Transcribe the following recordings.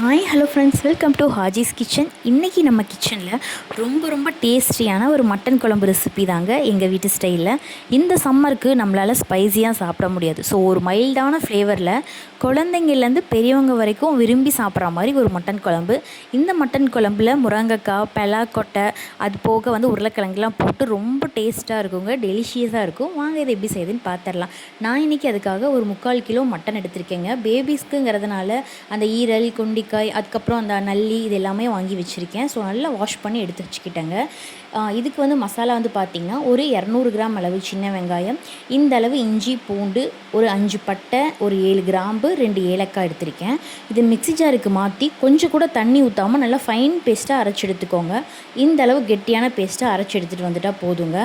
Hi hello friends, welcome to Haji's kitchen. இன்றைக்கி நம்ம கிச்சனில் ரொம்ப டேஸ்டியான ஒரு மட்டன் குழம்பு ரெசிபி தாங்க எங்கள் வீட்டு ஸ்டைலில். இந்த சம்மருக்கு நம்மளால் ஸ்பைஸியாக சாப்பிட முடியாது. ஸோ ஒரு மைல்டான ஃப்ளேவரில் குழந்தைங்கள்லேருந்து பெரியவங்க வரைக்கும் விரும்பி சாப்பிட்ற மாதிரி ஒரு மட்டன் குழம்பு. இந்த மட்டன் குழம்புல முருங்கைக்காய், பலாக்கொட்டை, அது போக உருளைக்கிழங்குலாம் போட்டு ரொம்ப டேஸ்ட்டாக இருக்குங்க, டெலிஷியஸாக இருக்கும். வாங்க இதை எப்படி செய்யுதுன்னு பார்த்துடலாம். நான் இன்றைக்கி அதுக்காக ஒரு 3/4 கிலோ மட்டன் எடுத்திருக்கேங்க. பேபிஸ்க்குங்கிறதுனால அந்த ஈரல், குண்டிக்காய், அதுக்கப்புறம் அந்த நல்லி இது எல்லாமே வாங்கி வச்சுருக்கேன். ஸோ நல்லா வாஷ் பண்ணி எடுத்து வச்சுக்கிட்டேங்க. இதுக்கு மசாலா பார்த்திங்கன்னா ஒரு 200 கிராம் அளவு சின்ன வெங்காயம், இந்த அளவு இஞ்சி பூண்டு, ஒரு 5 பட்டை, ஒரு 7 கிராம்பு, 2 ஏலக்காய் எடுத்திருக்கேன். இது மிக்ஸி ஜாருக்கு மாற்றி கொஞ்சம் கூட தண்ணி ஊற்றாமல் நல்லா ஃபைன் பேஸ்ட்டாக அரைச்சி எடுத்துக்கோங்க. இந்த அளவு கெட்டியான பேஸ்ட்டாக அரைச்சி எடுத்துகிட்டு வந்துட்டால் போதுங்க.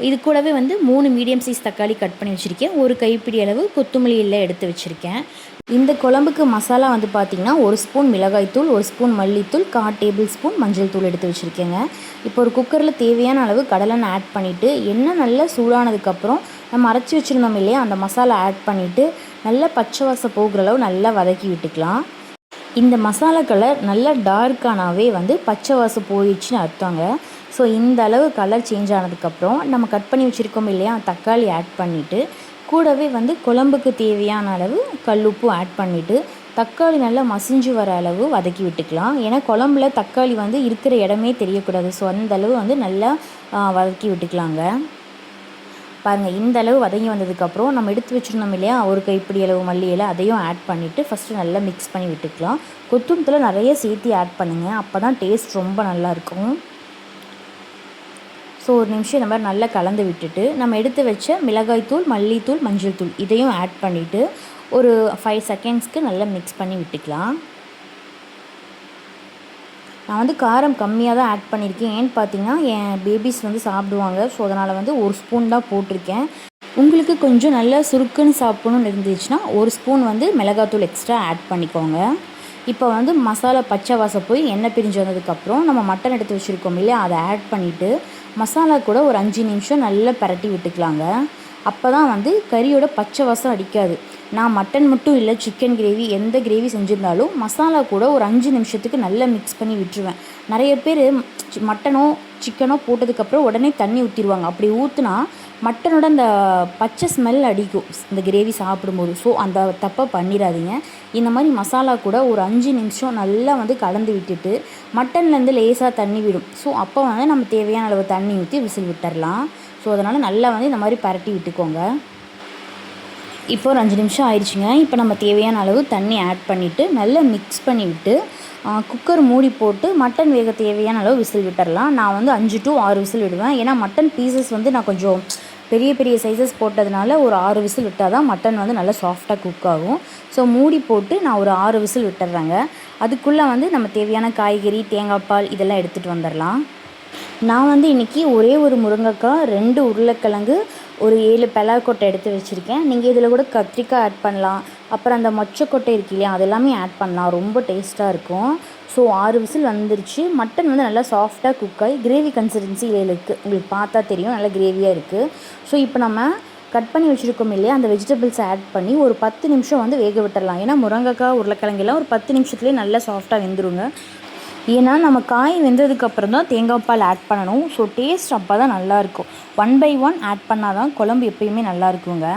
இது கூடவே 3 மீடியம் சைஸ் தக்காளி கட் பண்ணி வச்சுருக்கேன். ஒரு கைப்பிடி அளவு கொத்தமல்லி இலை எடுத்து வச்சுருக்கேன். இந்த குழம்புக்கு மசாலா பார்த்திங்கன்னா 1 ஸ்பூன் மிளகாய்த்தூள், 1 ஸ்பூன் மல்லித்தூள், 1/4 டேபிள் ஸ்பூன் மஞ்சள் தூள் எடுத்து வச்சுருக்கேங்க. இப்போ ஒரு குக்கரில் தேவையான அளவு கடலெண்ணெய் ஆட் பண்ணிவிட்டு, எண்ணெய் நல்லா சூடானதுக்கப்புறம் நம்ம அரைச்சி வச்சுருந்தோம் இல்லையா, அந்த மசாலா ஆட் பண்ணிவிட்டு நல்லா பச்சை வாசம் போகிற அளவு நல்லா வதக்கி விட்டுக்கலாம். இந்த மசாலா கலர் நல்லா டார்க்கானாவே பச்சை வாசம் போயிடுச்சுன்னு அர்த்தங்க. ஸோ இந்த அளவு கலர் சேஞ்ச் ஆனதுக்கப்புறம் நம்ம கட் பண்ணி வச்சுருக்கோம் இல்லையா, தக்காளி ஆட் பண்ணிவிட்டு, கூடவே குழம்புக்கு தேவையான அளவு கல்லுப்பு ஆட் பண்ணிவிட்டு, தக்காளி நல்லா மசிஞ்சு வர அளவு வதக்கி விட்டுக்கலாம். ஏன்னா குழம்புல தக்காளி இருக்கிற இடமே தெரியக்கூடாது. ஸோ அந்த அளவு நல்லா வதக்கி விட்டுக்கலாங்க. பாருங்கள், இந்த அளவு வதங்கி வந்ததுக்கப்புறம் நம்ம எடுத்து வச்சுருந்தோம் இல்லையா, ஒரு கைப்பிடி அளவு மல்லி இலை, அதையும் ஆட் பண்ணிவிட்டு ஃபஸ்ட்டு நல்லா மிக்ஸ் பண்ணி விட்டுக்கலாம். கொத்தமல்லி நிறைய சேர்த்து ஆட் பண்ணுங்கள், அப்போ தான் டேஸ்ட் ரொம்ப நல்லாயிருக்கும். ஸோ ஒரு நிமிஷம் இந்த மாதிரி நல்லா கலந்து விட்டுட்டு, நம்ம எடுத்து வச்ச மிளகாய்த்தூள், மல்லித்தூள், மஞ்சள் தூள் இதையும் ஆட் பண்ணிவிட்டு ஒரு 5 செகண்ட்ஸ்க்கு நல்லா மிக்ஸ் பண்ணி விட்டுக்கலாம். நான் காரம் கம்மியாக தான் ஆட் பண்ணியிருக்கேன். ஏன்னு பார்த்தீங்கன்னா என் பேபிஸ் சாப்பிடுவாங்க. ஸோ அதனால் 1 ஸ்பூன் தான் போட்டிருக்கேன். உங்களுக்கு கொஞ்சம் நல்லா சுருக்குன்னு சாப்பிடணும்னு இருந்துச்சுன்னா 1 ஸ்பூன் மிளகாத்தூள் எக்ஸ்ட்ரா ஆட் பண்ணிக்கோங்க. இப்போ மசாலா பச்சை வாசம் போய் எண்ணெய் பிரிஞ்சு வந்ததுக்கப்புறம் நம்ம மட்டன் எடுத்து வச்சுருக்கோம் இல்லையா, அதை ஆட் பண்ணிவிட்டு மசாலா கூட ஒரு 5 நிமிஷம் நல்லா பரட்டி விட்டுக்கலாங்க. அப்போ தான் கறியோட பச்சை வாசம் அடிக்காது. நான் மட்டன் மட்டும் இல்லை, சிக்கன் கிரேவி எந்த கிரேவி செஞ்சுருந்தாலும் மசாலா கூட ஒரு 5 நிமிஷத்துக்கு நல்லா மிக்ஸ் பண்ணி விட்டுருவேன். நிறைய பேர் மட்டனோ சிக்கனோ போட்டதுக்கப்புறம் உடனே தண்ணி ஊற்றிடுவாங்க. அப்படி ஊற்றுனா மட்டனோட அந்த பச்சை ஸ்மெல் அடிக்கும் இந்த கிரேவி சாப்பிடும்போது. ஸோ அந்த தப்பை பண்ணிடாதீங்க. இந்த மாதிரி மசாலா கூட ஒரு 5 நிமிஷம் நல்லா கலந்து விட்டுட்டு, மட்டன்லேருந்து லேசாக தண்ணி விடும். ஸோ அப்போ நம்ம தேவையான அளவு தண்ணி ஊற்றி விசில் விட்டுடலாம். ஸோ அதனால் நல்லா இந்த மாதிரி பரட்டி விட்டுக்கோங்க. இப்போ ஒரு 5 நிமிஷம் ஆயிடுச்சுங்க. இப்போ நம்ம தேவையான அளவு தண்ணி ஆட் பண்ணிவிட்டு நல்லா மிக்ஸ் பண்ணி விட்டு குக்கர் மூடி போட்டு மட்டன் வேக தேவையான அளவு விசில் விட்டுடலாம். நான் 5 to 6 விசில் விடுவேன். ஏன்னா மட்டன் பீசஸ் நான் கொஞ்சம் பெரிய சைஸஸ் போட்டதுனால ஒரு 6 விசில் விட்டால் தான் மட்டன் நல்லா சாஃப்டாக குக் ஆகும். ஸோ மூடி போட்டு நான் ஒரு 6 விசில் விட்டுறேங்க. அதுக்குள்ளே நம்ம தேவையான காய்கறி, தேங்காய் பால் இதெல்லாம் எடுத்துகிட்டு வந்துடலாம். நான் இன்றைக்கி ஒரே ஒரு முருங்கைக்காய், 2 உருளைக்கிழங்கு, ஒரு 7 பலாக்கொட்டை எடுத்து வச்சுருக்கேன். நீங்கள் இதில் கூட கத்திரிக்காய் ஆட் பண்ணலாம். அப்புறம் அந்த மொச்சக்கொட்டை இருக்கு இல்லையா, அதெல்லாமே ஆட் பண்ணலாம். ரொம்ப டேஸ்ட்டாக இருக்கும். ஸோ 6 விசில் வந்துருச்சு. மட்டன் நல்லா சாஃப்டாக குக் ஆகி கிரேவி கன்சிஸ்டன்சி இதில் இருக்குது. உங்களுக்கு பார்த்தா தெரியும், நல்லா கிரேவியாக இருக்குது. ஸோ இப்போ நம்ம கட் பண்ணி வச்சுருக்கோம் இல்லையா, அந்த வெஜிடபிள்ஸை ஆட் பண்ணி ஒரு 10 நிமிஷம் வேக விட்டுடலாம். ஏன்னா முருங்கைக்காய், உருளைக்கிழங்கெல்லாம் ஒரு 10 நிமிஷத்துலேயே நல்லா சாஃப்டாக வெந்துருங்க. ஏன்னா நம்ம காய் வெந்ததுக்கப்புறம் தான் தேங்காய் பால் ஆட் பண்ணணும். ஸோ டேஸ்ட் அப்போ தான் நல்லாயிருக்கும். 1 by 1 ஆட் பண்ணால் தான் குழம்பு எப்பயுமே நல்லாயிருக்குங்க.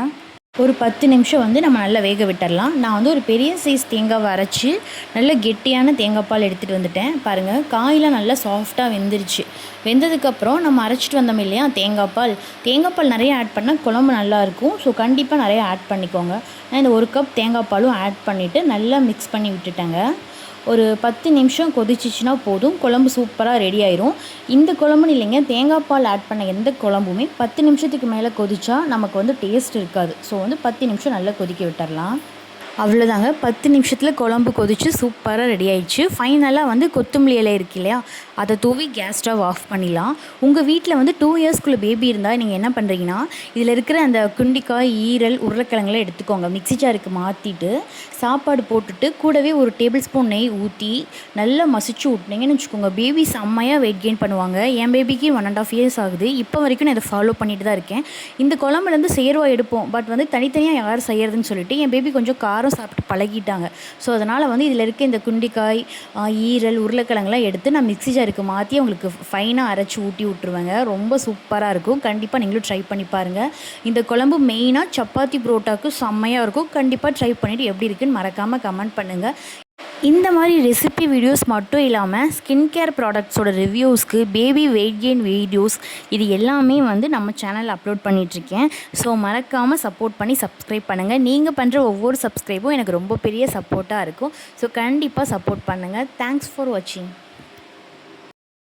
ஒரு 10 நிமிஷம் நம்ம நல்லா வேக விட்டுடலாம். நான் ஒரு பெரிய சைஸ் தேங்காவை அரைச்சி நல்ல கெட்டியான தேங்காய் பால் எடுத்துகிட்டு வந்துட்டேன். பாருங்கள், காயெலாம் நல்லா சாஃப்டாக வெந்துருச்சு. வெந்ததுக்கப்புறம் நம்ம அரைச்சிட்டு வந்தோம் இல்லையா தேங்காய் பால் நிறைய ஆட் பண்ணால் குழம்பு நல்லாயிருக்கும். ஸோ கண்டிப்பாக நிறையா ஆட் பண்ணிக்கோங்க. நான் இந்த 1 கப் தேங்காய் பாலும் ஆட் பண்ணிவிட்டு நல்லா மிக்ஸ் பண்ணி விட்டுட்டேங்க. ஒரு 10 நிமிஷம் கொதிச்சிச்சின்னா போதும், குழம்பு சூப்பராக ரெடி ஆயிரும். இந்த குழம்புன்னு இல்லைங்க, தேங்காய் பால் ஆட் பண்ண எந்த குழம்புமே 10 நிமிஷத்துக்கு மேலே கொதிச்சா நமக்கு டேஸ்ட் இருக்காது. ஸோ 10 நிமிஷம் நல்லா கொதிக்க விட்டுறலாம். அவ்வளோதாங்க, 10 நிமிஷத்தில் குழம்பு கொதிச்சு சூப்பராக ரெடி ஆயிடுச்சு. ஃபைனலாக கொத்தமல்லி இலை இருக்கு இல்லையா, அதை தூவி கேஸ் ஸ்டவ் ஆஃப் பண்ணிடலாம். உங்கள் வீட்டில் 2 இயர்ஸ்க்குள்ளே பேபி இருந்தால் நீங்கள் என்ன பண்ணுறீங்கன்னா, இதில் இருக்கிற அந்த குண்டிக்காய், ஈரல், உருளைக்கிழங்குலாம் எடுத்துக்கோங்க. மிக்ஸி ஜாருக்கு மாற்றிட்டு சாப்பாடு போட்டுட்டு கூடவே ஒரு டேபிள் ஸ்பூன் நெய் ஊற்றி நல்லா மசிச்சு விட்டிங்கன்னு வச்சுக்கோங்க, பேபி செம்மையாக வெயிட் கெயின் பண்ணுவாங்க. என் பேபிக்கு 1.5 years ஆகுது. இப்போ வரைக்கும் நான் இதை ஃபாலோ பண்ணிட்டு தான் இருக்கேன். இந்த குழம்புலேருந்து சேர்வா எடுப்போம், பட் தனித்தனியாக யார் செய்கிறதுன்னு சொல்லிட்டு என் பேபி கொஞ்சம் காரம் காரம் சாப்பிட்டு பழகிட்டாங்க. ஸோ அதனால் வந்து இதில் இருக்க இந்த குண்டிக்காய், ஈரல், உருளைக்கிழங்குலாம் எடுத்து நான் மிக்ஸி ஜாருக்கு மாற்றி அவங்களுக்கு ஃபைனாக அரைச்சி ஊட்டி விட்ருவேங்க. ரொம்ப சூப்பராக இருக்கும். கண்டிப்பாக நீங்களும் ட்ரை பண்ணி பாருங்கள். இந்த குழம்பு மெயினாக சப்பாத்தி புரோட்டாவுக்கு செம்மையாக இருக்கும். கண்டிப்பாக ட்ரை பண்ணிவிட்டு எப்படி இருக்குன்னு மறக்காமல் கமெண்ட் பண்ணுங்கள். இந்த மாதிரி ரெசிபி வீடியோஸ் மட்டும் இல்லாமல் ஸ்கின் கேர் ப்ராடக்ட்ஸோட ரிவ்யூஸ்க்கு, பேபி வெயிட் கெயின் வீடியோஸ் இது எல்லாமே வந்து நம்ம சேனலில் அப்லோட் பண்ணிகிட்ருக்கேன். ஸோ மறக்காமல் சப்போர்ட் பண்ணி சப்ஸ்கிரைப் பண்ணுங்கள். நீங்கள் பண்ணுற ஒவ்வொரு சப்ஸ்கிரைபும் எனக்கு ரொம்ப பெரிய சப்போர்ட்டாக இருக்கும். ஸோ கண்டிப்பாக சப்போர்ட் பண்ணுங்கள். தேங்க்ஸ் ஃபார் வாட்சிங்.